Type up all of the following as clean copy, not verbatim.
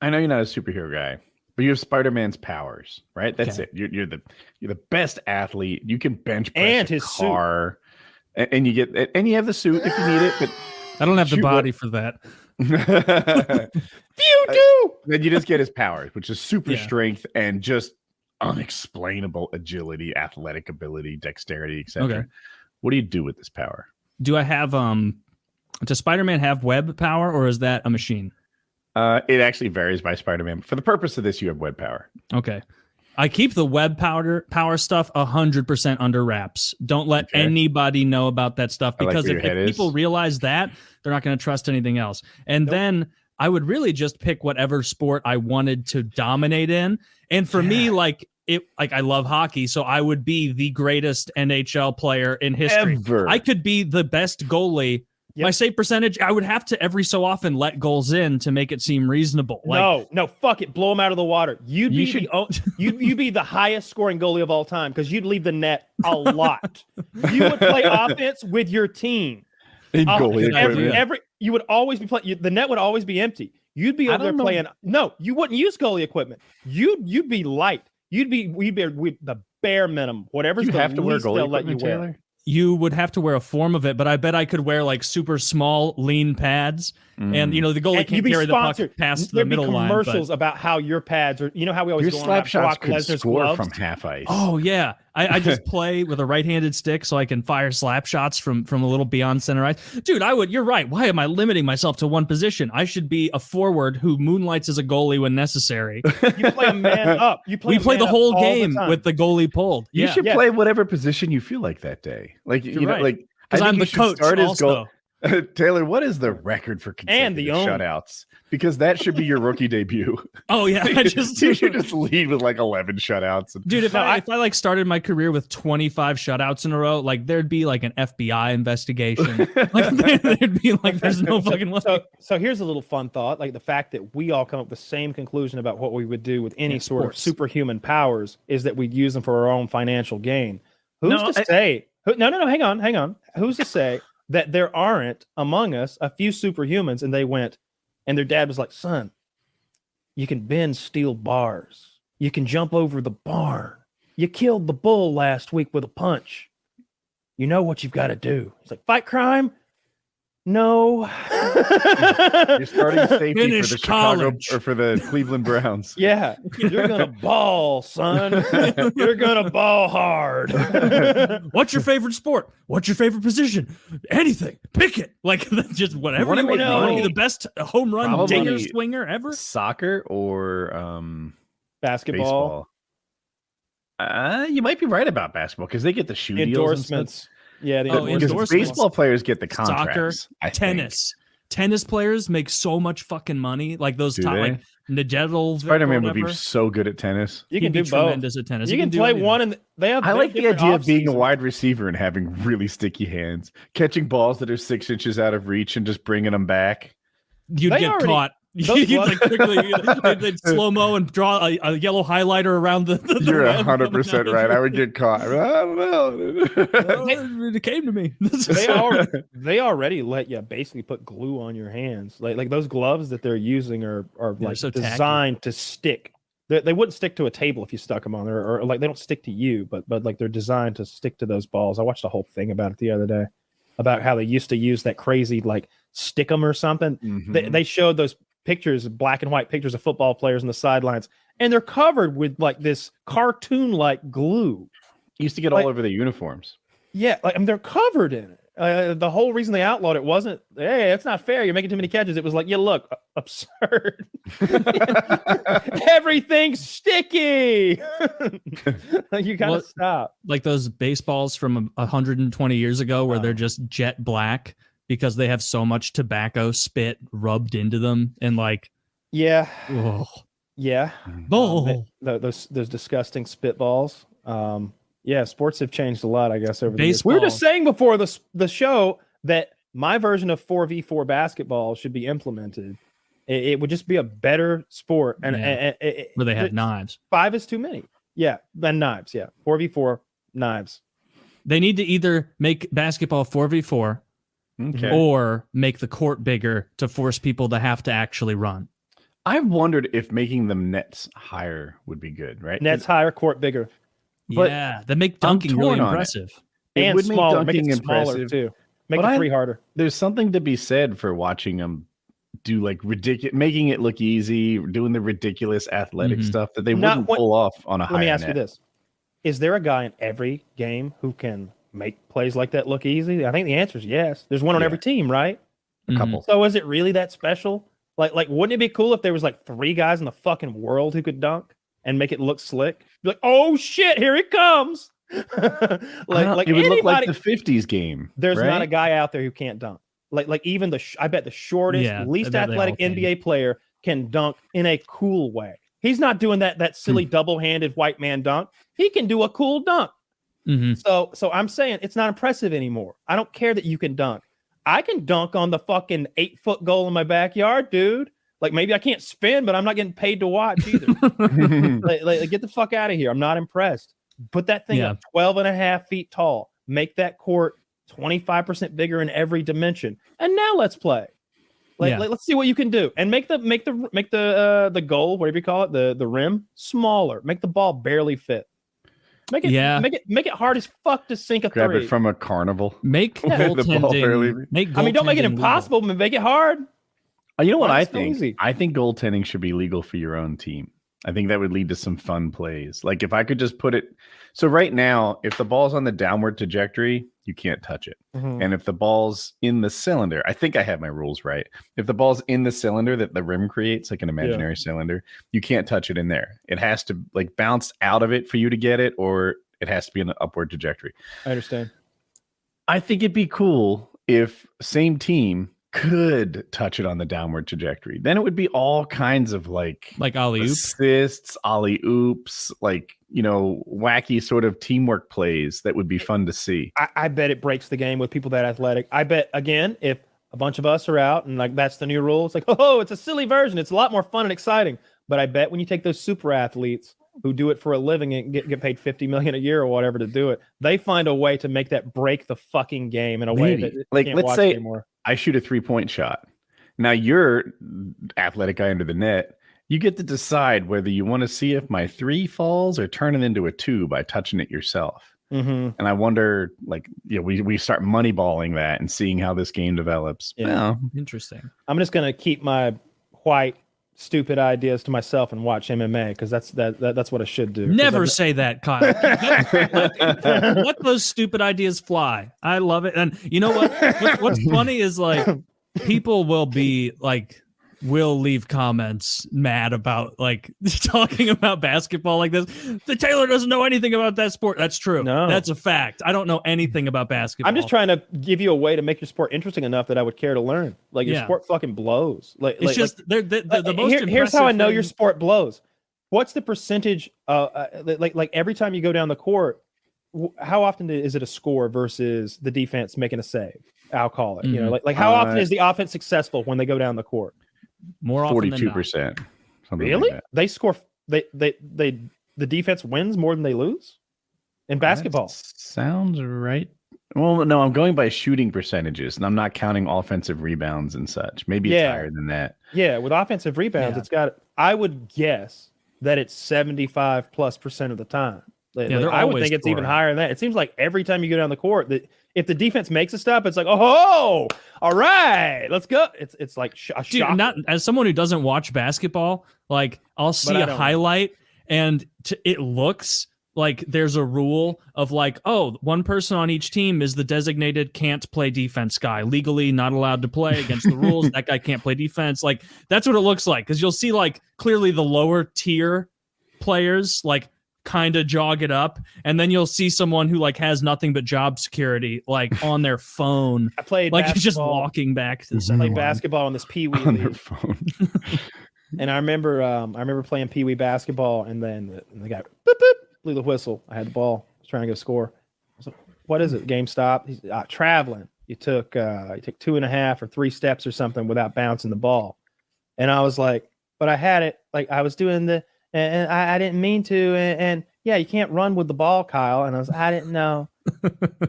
I know you're not a superhero guy, but you have Spider-Man's powers, right? That's Okay. it. You're the best athlete. You can bench press And a his car, and you have the suit if you need it. But I don't have the shoot body for that. Pew do. Then you just get his powers, which is super Yeah. strength and just unexplainable agility, athletic ability, dexterity, etc. Okay. What do you do with this power? Do I have does Spider-Man have web power, or is that a machine? It actually varies by Spider-Man. For the purpose of this, you have web power. Okay. I keep the web power stuff 100% under wraps. Don't let anybody know about that stuff, because if people realize that, they're not going to trust anything else. And then I would really just pick whatever sport I wanted to dominate in. And for me, I love hockey, so I would be the greatest NHL player in history. Ever. I could be the best goalie. Yep. My save percentage, I would have to every so often let goals in to make it seem reasonable. No, fuck it, blow them out of the water. You'd be the highest scoring goalie of all time, because you'd leave the net a lot. You would play offense with your team. You would always be playing. The net would always be empty. You'd be over there playing. No, you wouldn't use goalie equipment. You'd be light. We'd be the bare minimum. Whatever's the least they'll let you wear. Taylor? You would have to wear a form of it, but I bet I could wear super small, lean pads, and the goalie can't carry the puck past the middle line. There'd be commercials about how your pads are. You know how we always your go slap on shots Brock could Lesnar's score gloves? from half ice. Oh yeah, I just play with a right-handed stick so I can fire slap shots from a little beyond center ice. Dude, you're right. Why am I limiting myself to one position? I should be a forward who moonlights as a goalie when necessary. You play a man up. We play the whole game with the goalie pulled. You should play whatever position you feel like that day. Because I'm the coach also. Taylor, what is the record for consecutive shutouts? Because that should be your rookie debut. Oh yeah, you should just lead with 11 shutouts. Dude, if I started my career with 25 shutouts in a row, there'd be an FBI investigation. There'd be there's no fucking way. So here's a little fun thought: the fact that we all come up with the same conclusion about what we would do with any sort of superhuman powers is that we'd use them for our own financial gain. Who's to say? No, hang on. Who's to say that there aren't among us a few superhumans, and they went, and their dad was like, son, you can bend steel bars. You can jump over the barn. You killed the bull last week with a punch. You know what you've got to do. It's like, fight crime? No. You're starting safety Finish for the college. Chicago or for the Cleveland Browns. Yeah. You're going to ball, son. You're going to ball hard. What's your favorite sport? What's your favorite position? Anything. Pick it. Just whatever you want to know. The best home run dinger swinger ever? Soccer or basketball? Baseball. You might be right about basketball, because they get the shoe endorsements. Yeah, because baseball players get the contracts. Soccer, tennis players make so much fucking money. Those top, Nadal. Spider-Man would be so good at tennis. You can do tremendous at tennis. You can play one, and they have. I like the idea of being a wide receiver and having really sticky hands, catching balls that are 6 inches out of reach and just bringing them back. You'd get caught. They'd slow-mo and draw a yellow highlighter around the You're 100% right. I would get caught. I don't know. It came to me. They already let you basically put glue on your hands. Like those gloves that they're using are so designed to stick. They wouldn't stick to a table if you stuck them on there, or they don't stick to you, but they're designed to stick to those balls. I watched a whole thing about it the other day, about how they used to use that crazy stick 'em or something. Mm-hmm. They showed those pictures, black and white pictures of football players on the sidelines, and they're covered with this cartoon-like glue. Used to get all over the uniforms. Yeah, they're covered in it. The whole reason they outlawed it wasn't, hey, it's not fair, you're making too many catches. It was you look absurd. Everything's sticky. You gotta stop. Like those baseballs from 120 years ago, where they're just jet black because they have so much tobacco spit rubbed into them, and yeah, oh. Yeah, those disgusting spitballs. Yeah, sports have changed a lot, I guess, over the years. We were just saying before the show that my version of 4v4 basketball should be implemented. It would just be a better sport, and where they had knives. 5 is too many. Yeah, and knives. Yeah, 4v4 knives. They need to either make basketball 4v4, or make the court bigger to force people to have to actually run. I've wondered if making them nets higher would be good, right? Nets higher, court bigger. But that make dunking really impressive. It would make smaller. dunking make it smaller impressive too. Make the three harder. There's something to be said for watching them do like ridiculous, making it look easy, doing the ridiculous athletic stuff that they wouldn't pull off on a high. Let me ask you this: is there a guy in every game who can make plays like that look easy? I think the answer is yes. There's one on every team, right? A couple. So is it really that special? Like, wouldn't it be cool if there was like 3 guys in the fucking world who could dunk and make it look slick? Be like, oh shit, here he comes. It would look like the 50s game. There's not a guy out there who can't dunk. Like even I bet the shortest, least athletic NBA player can dunk in a cool way. He's not doing that silly double-handed white man dunk. He can do a cool dunk. So I'm saying it's not impressive anymore. I don't care that you can dunk. I can dunk on the fucking 8-foot goal in my backyard, dude. Like maybe I can't spin, but I'm not getting paid to watch either. like, get the fuck out of here. I'm not impressed. Put that thing up 12.5 feet tall. Make that court 25% bigger in every dimension. And now let's play. Let's see what you can do. And make the goal, whatever you call it, the rim smaller. Make the ball barely fit. Make it hard as fuck to sink a Grab three. it from a carnival. Make goaltending. Don't make it impossible, but make it hard. You know what I think? Easy. I think goaltending should be legal for your own team. I think that would lead to some fun plays. Like if I could just put it. So right now, if the ball's on the downward trajectory, you can't touch it. And if the ball's in the cylinder, I think I have my rules right. If the ball's in the cylinder that the rim creates, like an imaginary cylinder, you can't touch it in there. It has to like bounce out of it for you to get it, or it has to be in the upward trajectory. I understand. I think it'd be cool if same team could touch it on the downward trajectory. Then it would be all kinds of like alley oops, assists, ollie oops, like, you know, wacky sort of teamwork plays that would be fun to see. I bet it breaks the game with people that athletic. I bet again, if a bunch of us are out and like that's the new rule, it's like, oh, it's a silly version. It's a lot more fun and exciting. But I bet when you take those super athletes who do it for a living and get paid $50 million a year or whatever to do it, they find a way to make that break the fucking game in a way that like can't let's watch say anymore. I shoot a 3-point shot. Now you're athletic guy under the net. You get to decide whether you want to see if my 3 falls or turn it into a 2 by touching it yourself. And I wonder, like, we start moneyballing that and seeing how this game develops. Interesting. I'm just gonna keep my white stupid ideas to myself and watch MMA because that's what I should do. Never say that, Kyle. Let those stupid ideas fly. I love it. And you know what? What's funny is like people will leave comments mad about like talking about basketball like this. The Taylor doesn't know anything about that sport. That's true. No. That's a fact. I don't know anything about basketball. I'm just trying to give you a way to make your sport interesting enough that I would care to learn. Like your sport fucking blows. Like it's just the most. Here's how I know your sport blows. What's the percentage? Like every time you go down the court, how often is it a score versus the defense making a save? I'll call it. You know, like how often is the offense successful when they go down the court? More often 42%. Really? Like they score. The defense wins more than they lose in basketball. That sounds right. Well, no, I'm going by shooting percentages, and I'm not counting offensive rebounds and such. Maybe it's higher than that. Yeah, with offensive rebounds, it's got. I would guess that it's 75+% of the time. I would think it's even higher than that. It seems like every time you go down the court, that if the defense makes a stop, it's like, oh, all right, let's go. It's like a shock. Dude, not as someone who doesn't watch basketball, like I'll see a highlight and it looks like there's a rule of like, oh, one person on each team is the designated can't play defense guy, legally not allowed to play against the rules. That guy can't play defense. Like that's what it looks like because you'll see like clearly the lower tier players like kind of jog it up, and then you'll see someone who like has nothing but job security like on their phone. I played like he's just walking back to the I played basketball on this Pee-wee on league. their phone. And I remember playing Pee-wee basketball, and then the guy boop, boop, blew the whistle. I had the ball. I was trying to go score. I was like, what is it? Game stopped. He's traveling. You took 2.5 or 3 steps or something without bouncing the ball. And I was like, but I had it. Like I was doing and I didn't mean to. And yeah, you can't run with the ball, Kyle. And I didn't know.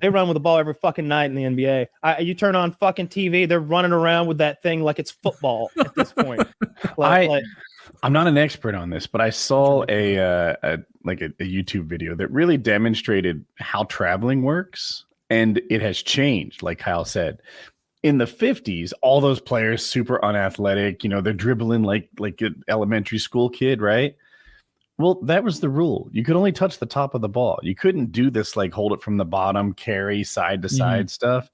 They run with the ball every fucking night in the NBA. You turn on fucking TV, they're running around with that thing like it's football at this point. I'm not an expert on this, but I saw a YouTube video that really demonstrated how traveling works, and it has changed, like Kyle said. In the 50s, all those players super unathletic, they're dribbling like an elementary school kid, right? Well, that was the rule. You could only touch the top of the ball. You couldn't do this like hold it from the bottom, carry side to side stuff.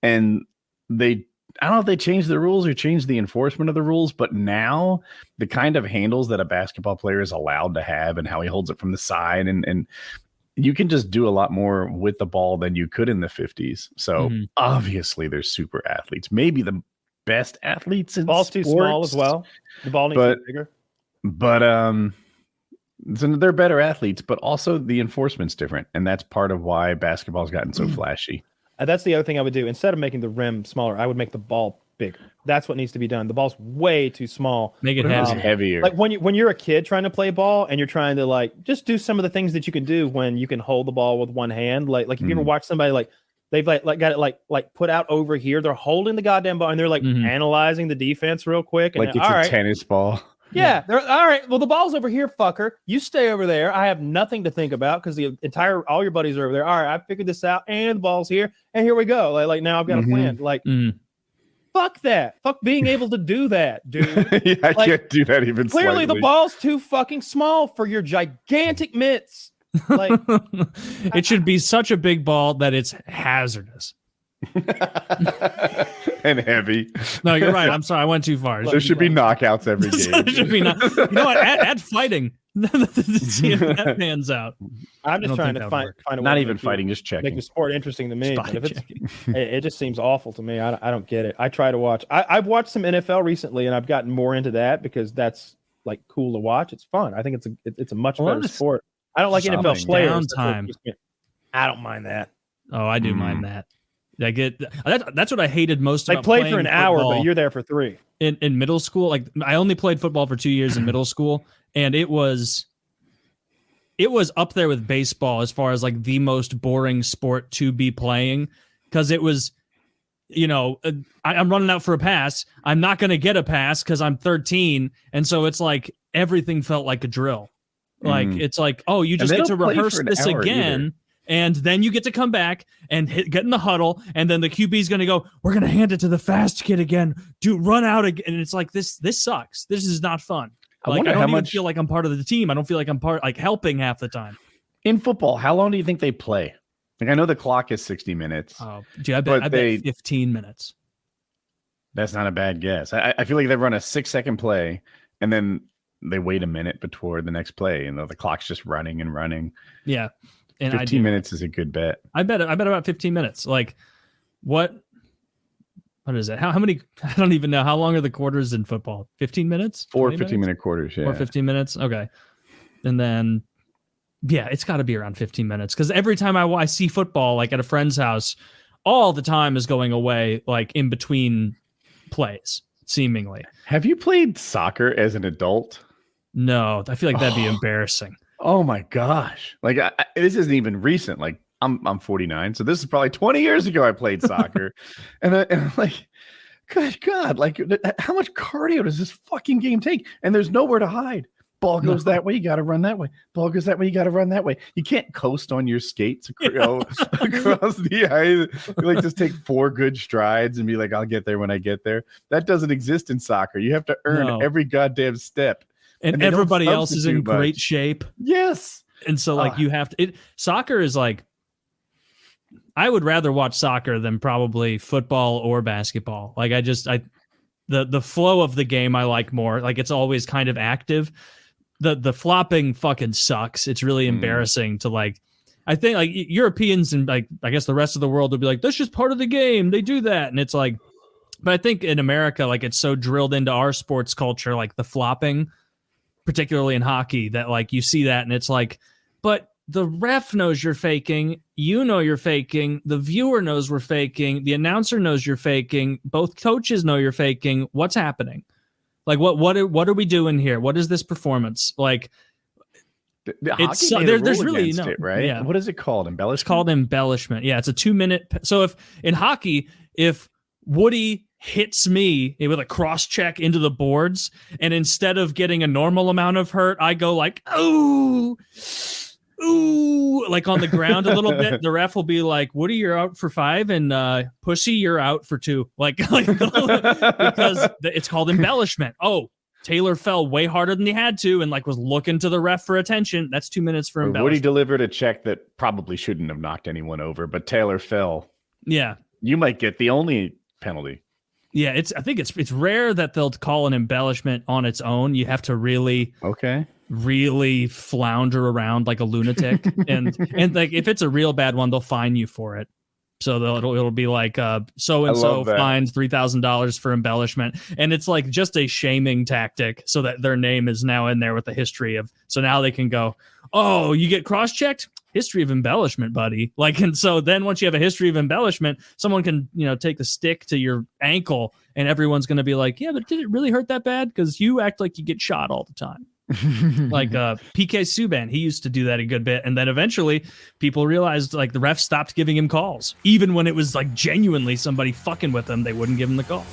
And I don't know if they changed the rules or changed the enforcement of the rules, but now the kind of handles that a basketball player is allowed to have and how he holds it from the side, and you can just do a lot more with the ball than you could in the 50s. So obviously there's super athletes, maybe the best athletes in ball's sports. Too small as well. The ball needs to be bigger. But so they're better athletes, but also the enforcement's different, and that's part of why basketball's gotten so flashy. That's the other thing I would do. Instead of making the rim smaller, I would make the ball bigger. That's what needs to be done. The ball's way too small. Make it heavier. Like when you're a kid trying to play ball and you're trying to like just do some of the things that you can do when you can hold the ball with one hand. Like if you ever watch somebody like they've like got it like put out over here, they're holding the goddamn ball and they're like analyzing the defense real quick. And like it's a tennis ball. Yeah, they're all right. Well, the ball's over here, fucker. You stay over there. I have nothing to think about because all your buddies are over there. All right, I figured this out, and the ball's here, and here we go. Like now I've got a plan. Like, fuck that. Fuck being able to do that, dude. Yeah, I can't do that even. Clearly, the ball's too fucking small for your gigantic mitts. Like, it should be such a big ball that it's hazardous. And heavy. No, you're right. I'm sorry. I went too far. There should be knockouts every game. There should be you know what? Add fighting. See if that pans out. I'm just trying to find a way. Not even fighting, just checking. Make the sport interesting to me. But if it just seems awful to me. I don't get it. I try to watch. I've watched some NFL recently, and I've gotten more into that because that's like cool to watch. It's fun. I think it's a much better sport. I don't like NFL players. Downtime. I don't mind that. Oh, I do mind that. I get that's what I hated most about playing for an hour, but you're there for 3. In middle school, like I only played football for 2 years in middle school, and it was up there with baseball as far as like the most boring sport to be playing, because it was, I'm running out for a pass. I'm not going to get a pass because I'm 13, and so it's like everything felt like a drill. Like it's like, oh, you just get to rehearse this again. Either. And then you get to come back and get in the huddle, and then the QB is going to go, we're going to hand it to the fast kid again. Dude, run out again. And it's like, this sucks. This is not fun. Like, I don't even feel like I'm part of the team. I don't feel like I'm helping half the time. In football, how long do you think they play? Like, I know the clock is 60 minutes. Oh, dude, I bet 15 minutes. That's not a bad guess. I feel like they run a 6-second play, and then they wait a minute before the next play, and the clock's just running and running. Yeah. And 15 minutes is a good bet. I bet about 15 minutes. Like, what is it? How many? I don't even know. How long are the quarters in football? 15 minutes? 4 15-minute quarters, yeah. 4 15 minutes? Okay. And then, yeah, it's got to be around 15 minutes. Because every time I see football, like at a friend's house, all the time is going away, like in between plays, seemingly. Have you played soccer as an adult? No, I feel like that'd be embarrassing. Oh my gosh. Like this isn't even recent. Like I'm 49. So this is probably 20 years ago I played soccer. and I'm like, good God, like how much cardio does this fucking game take? And there's nowhere to hide. Ball goes that way, you got to run that way. Ball goes that way, you got to run that way. You can't coast on your skates across the ice. You like just take 4 good strides and be like, I'll get there when I get there. That doesn't exist in soccer. You have to earn every goddamn step. And everybody else is in great shape. Yes. And so like you have to, soccer is like, I would rather watch soccer than probably football or basketball. Like the flow of the game I like more. Like it's always kind of active. The flopping fucking sucks. It's really embarrassing to like, I think like Europeans and like, I guess the rest of the world would be like, that's just part of the game. They do that. And it's like, but I think in America, like it's so drilled into our sports culture, like the flopping, particularly in hockey, that like you see that and it's like, but the ref knows you're faking, you're faking, the viewer knows we're faking, the announcer knows you're faking, both coaches know you're faking. What's happening? Like what are we doing here? What is this performance? Like It's there's really no it, right? Yeah. What is it called? Embellishment. It's called embellishment. Yeah, it's a 2-minute. So if in hockey, if Woody hits me with a cross check into the boards, and instead of getting a normal amount of hurt, I go like, ooh, like on the ground a little bit, the ref will be like, Woody, you're out for 5, and Pussy, you're out for 2. Like because it's called embellishment. Oh, Taylor fell way harder than he had to, and like was looking to the ref for attention. That's 2 minutes for embellishment. Woody delivered a check that probably shouldn't have knocked anyone over, but Taylor fell. Yeah, you might get the only penalty. Yeah, I think it's rare that they'll call an embellishment on its own. You have to really flounder around like a lunatic, and like if it's a real bad one, they'll fine you for it. So it'll be like so and so fined $3,000 for embellishment, and it's like just a shaming tactic so that their name is now in there with the history of. So now they can go, oh, you get cross-checked. History of embellishment, buddy. Like, and so then once you have a history of embellishment, someone can, take the stick to your ankle and everyone's going to be like, yeah, but did it really hurt that bad? Because you act like you get shot all the time. Like PK Subban, he used to do that a good bit. And then eventually people realized like the refs stopped giving him calls. Even when it was like genuinely somebody fucking with him, they wouldn't give him the call.